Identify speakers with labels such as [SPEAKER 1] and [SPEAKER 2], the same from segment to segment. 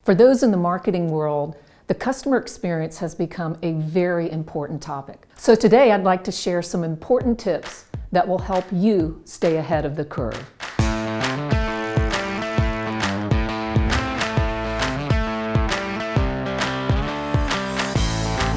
[SPEAKER 1] For those in the marketing world, the customer experience has become a very important topic. So today I'd like to share some important tips that will help you stay ahead of the curve.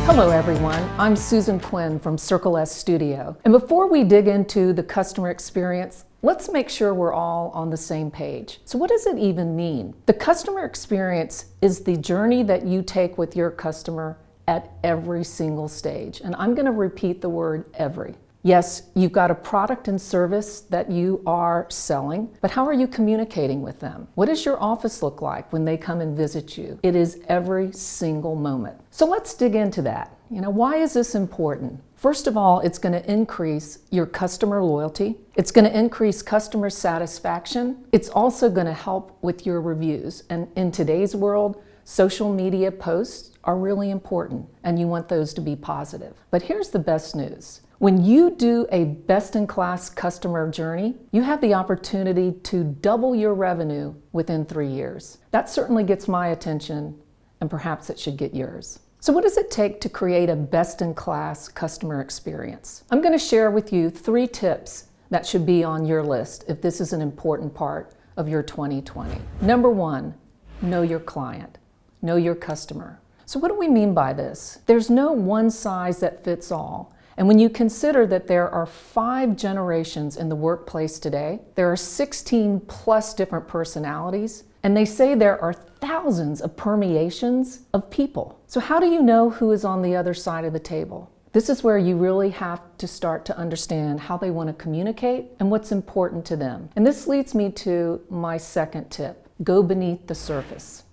[SPEAKER 1] Hello everyone, I'm Susan Quinn from Circle S Studio. And before we dig into the customer experience, let's make sure we're all on the same page. So what does it even mean? The customer experience is the journey that you take with your customer at every single stage. And I'm going to repeat the word every. Yes, you've got a product and service that you are selling, but how are you communicating with them? What does your office look like when they come and visit you? It is every single moment. So let's dig into that. Why is this important? First of all, it's going to increase your customer loyalty. It's going to increase customer satisfaction. It's also going to help with your reviews. And in today's world, social media posts are really important, and you want those to be positive. But here's the best news. When you do a best-in-class customer journey, you have the opportunity to double your revenue within 3 years. That certainly gets my attention, and perhaps it should get yours. So what does it take to create a best-in-class customer experience? I'm going to share with you 3 tips that should be on your list if this is an important part of your 2020. Number 1, know your client, know your customer. So what do we mean by this? There's no one size that fits all. And when you consider that there are 5 generations in the workplace today, there are 16 plus different personalities, and they say there are thousands of permeations of people. So how do you know who is on the other side of the table? This is where you really have to start to understand how they want to communicate and what's important to them. And this leads me to my second tip: go beneath the surface.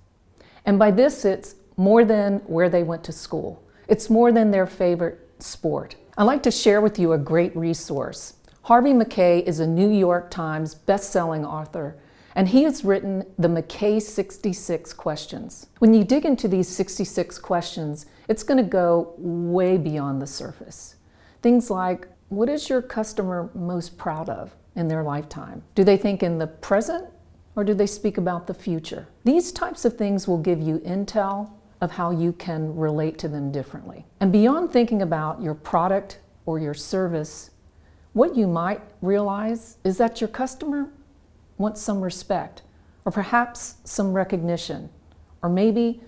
[SPEAKER 1] And by this, it's more than where they went to school. It's more than their favorite sport. I'd like to share with you a great resource. Harvey Mackay is a New York Times best-selling author, and he has written the Mackay 66 questions. When you dig into these 66 questions, it's going to go way beyond the surface. Things like, what is your customer most proud of in their lifetime? Do they think in the present, or do they speak about the future? These types of things will give you intel of how you can relate to them differently. And beyond thinking about your product or your service, what you might realize is that your customer wants some respect, or perhaps some recognition, or maybe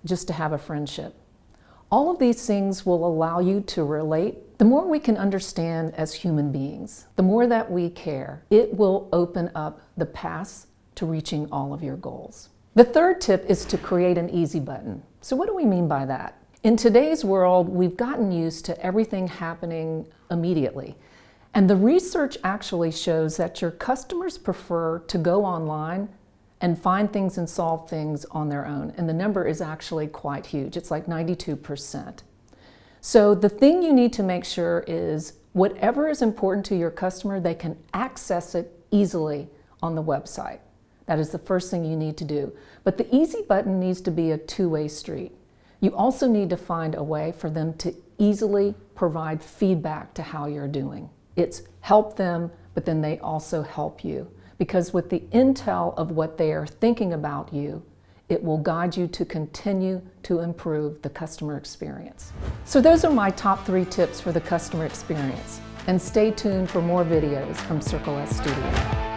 [SPEAKER 1] just to have a friendship. All of these things will allow you to relate. The more we can understand as human beings, the more that we care, it will open up the paths to reaching all of your goals. The third tip is to create an easy button. So what do we mean by that? In today's world, we've gotten used to everything happening immediately. And the research actually shows that your customers prefer to go online and find things and solve things on their own. And the number is actually quite huge. It's like 92%. So the thing you need to make sure is whatever is important to your customer, they can access it easily on the website. That is the first thing you need to do. But the easy button needs to be a two-way street. You also need to find a way for them to easily provide feedback to how you're doing. It's help them, but then they also help you. Because with the intel of what they are thinking about you, it will guide you to continue to improve the customer experience. So those are my top 3 tips for the customer experience. And stay tuned for more videos from Circle S Studio.